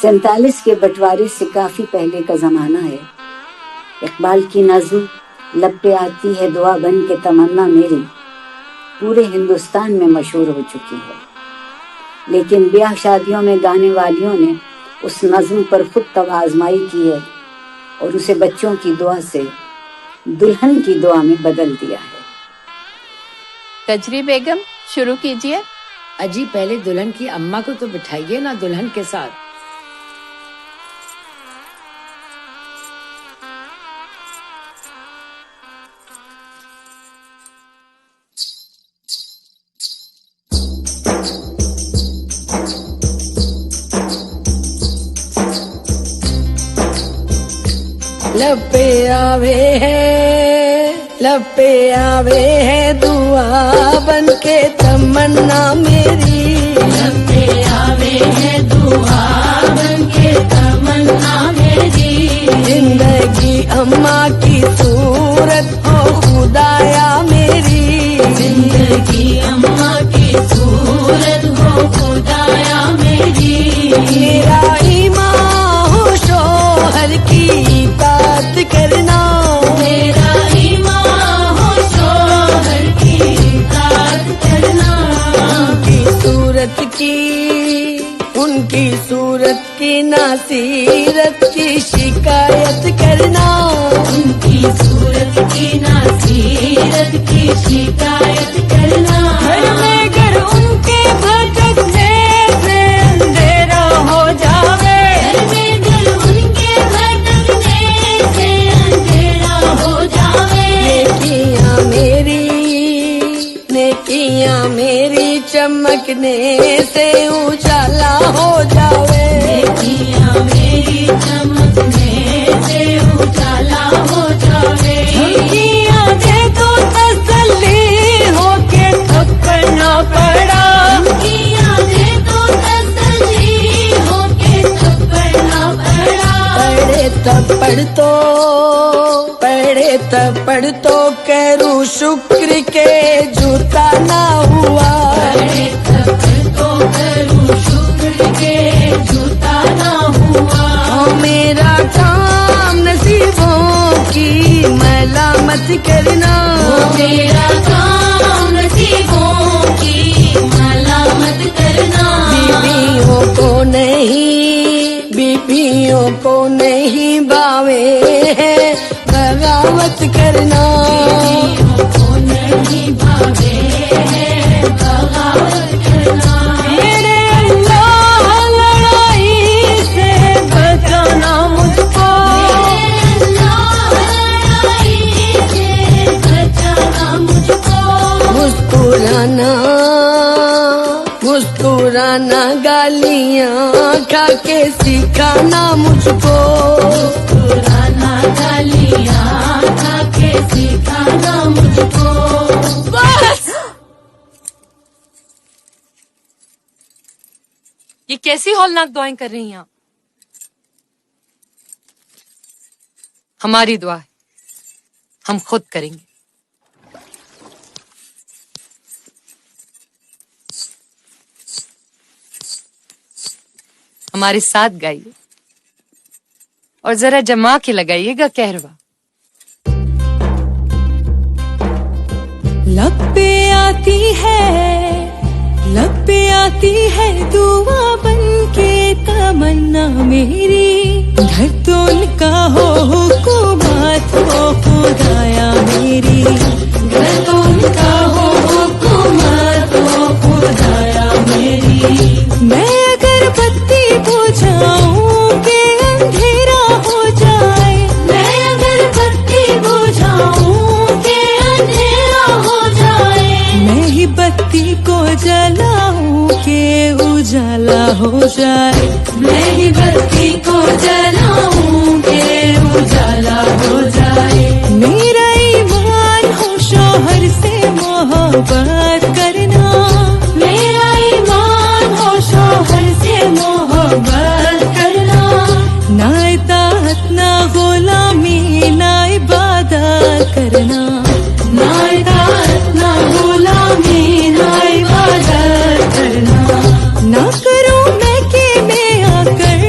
47 के बंटवारे से काफी पहले का जमाना है। इकबाल की नज़्म लब पे आती है दुआ बन के तमन्ना मेरी पूरे हिंदुस्तान में मशहूर हो चुकी है। लेकिन ब्याह शादियों में गाने वालियों ने उस नज़्म पर खुद तवाज़माई की है और उसे बच्चों की दुआ से दुल्हन की दुआ में बदल दिया है। कजरी बेगम शुरू कीजिए। अजी पहले दुल्हन की अम्मा को तो बिठाइए ना दुल्हन के साथ। लब पे आवे है दुआ बन के तमन्ना मेरी। लब पे आवे है दुआ बन के तमन्ना मेरी। जिंदगी अम्मा की सूरत हो खुदाया मेरी। जिंदगी अम्मा की सूरत हो खुदाया मेरी। मेरा ईमान हो शोहर की इताअत करना। मेरा ईमान हो शोहर की इताअत करना। उनकी सूरत की नासीरत की शिकायत करना। उनकी सूरत की नासीरत की शिकायत करना। घर में घर उनके भटकने से अंधेरा हो जावे। घर में घर उनके भटकने से अंधेरा हो जावे। नेकियां मेरी चमकने से उजाला हो जावे। नेकियां मेरी चमकने से उजाला हो जावे। झुमकियां दे दो तसल्ली होके थप्पड़ ना पड़ा। झुमकियां दे दो तसल्ली होके थप्पड़ ना पड़ा। पड़े तो करूं शुक्र के जूता ना हुआ। पड़े तो करूं शुक्र के जूता ना हुआ। मेरा काम नसीबों की मलामत करना। मेरा काम नसीबों की मलामत करना। बीबियों को नहीं बावे है बगावत करना। बीबियों को नहीं बावे है बगावत करना। मेरे अल्लाह लड़ाई से बचाना मुझको। लड़ाई से बचाना मुझको। मुस्कुराना गालियाँ खा के सिखाना मुझको। मुस्कुराना गालियाँ खा के सिखाना मुझको। बस ये कैसी हौलनाक दुआएं कर रही हैं आप? हमारी दुआ है, हम खुद करेंगे। हमारे साथ गाइए और जरा जमा के लगाइएगा कहरवा। लब पे आती है दुआ बन के तमन्ना मेरी। घर तो उनका हो हुकुमात हो खुदाया मेरी। घर तो उनका हो हुकुमात हो खुदाया मेरी। मैं अगर बत्ती बुझाऊं के अंधेरा हो जाए। मैं अगर बत्ती बुझाऊं के अंधेरा हो जाए। मैं ही बत्ती को जलाऊं के उजाला हो जाए। मैं ही बत्ती को जलाऊं के उजाला हो जाए। मेरा ईमान हो शोहर से मोहब्बत करना। मेरा ईमान हो शोहर से मोहब्बत करना। ना इताअत ना गुलामी ना इबादत करना। ना इताअत ना गुलामी ना इबादत करना। ना करूं मैं कि मैं आकर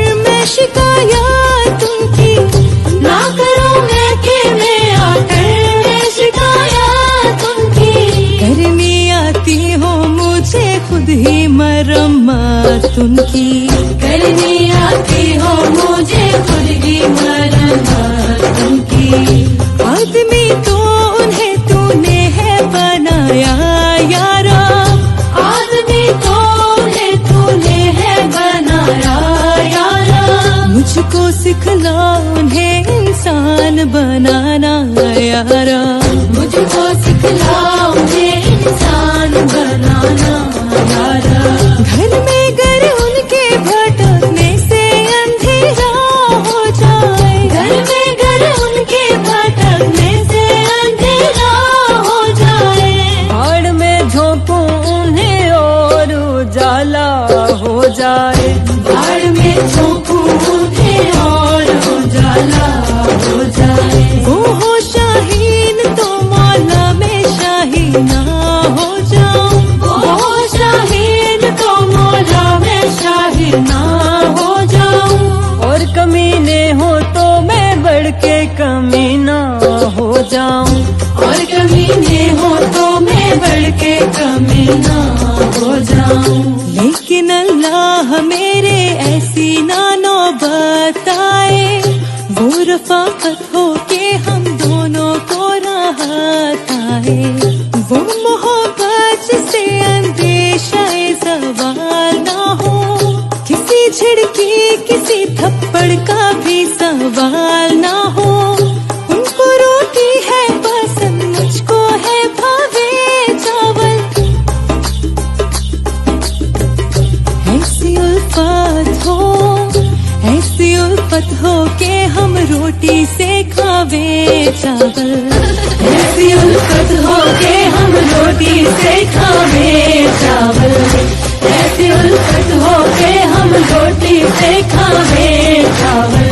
उनकी, करनी आती हो मुझे खुद की मरम्मत उनकी। आदमी तो उन्हें तूने है बनाया यारा, आदमी तो उन्हें तूने है बनाया यारा। मुझको सिखला उन्हें इंसान बनाना यारा, मुझको सिखला उन्हें इंसान बनाना यारा। घर में गर उनके भटकने से अंधेरा हो जाए, घर में घर उनके भटकने से अंधेरा हो जाए। भाड़ में झोंकूं उन्हें और उजाला हो जाए, भाड़ में झोंकूं उन्हें और उजाला हो जाए। वो हो शाहीन तो मौला में शाहीना हो जाऊं, वो शाहीन तो मौला में शाहीना हो जाऊं। और कमीने हो तो मैं बढ़ के कमीना हो जाऊं, और कमीने हो तो मैं बढ़ के कमीना हो जाऊं। लेकिन अल्लाह मेरे ऐसी ना नौबत आए, वो रफाकत हो के हम दोनों को राहत आए, वो मोहब्बत से अंदेशाए सवाल ना हो, किसी झिड़की किसी थप्पड़ का भी सवाल ना हो। उनको रोटी है पसंद, मुझको है भावे चावल, ऐसी उल्फत हो के हम रोटी से खावे चावल, ऐसी उल्फत हो के हम रोटी से खावे चावल। ऐसी उल्फत हो के हम रोटी से खावे चावल।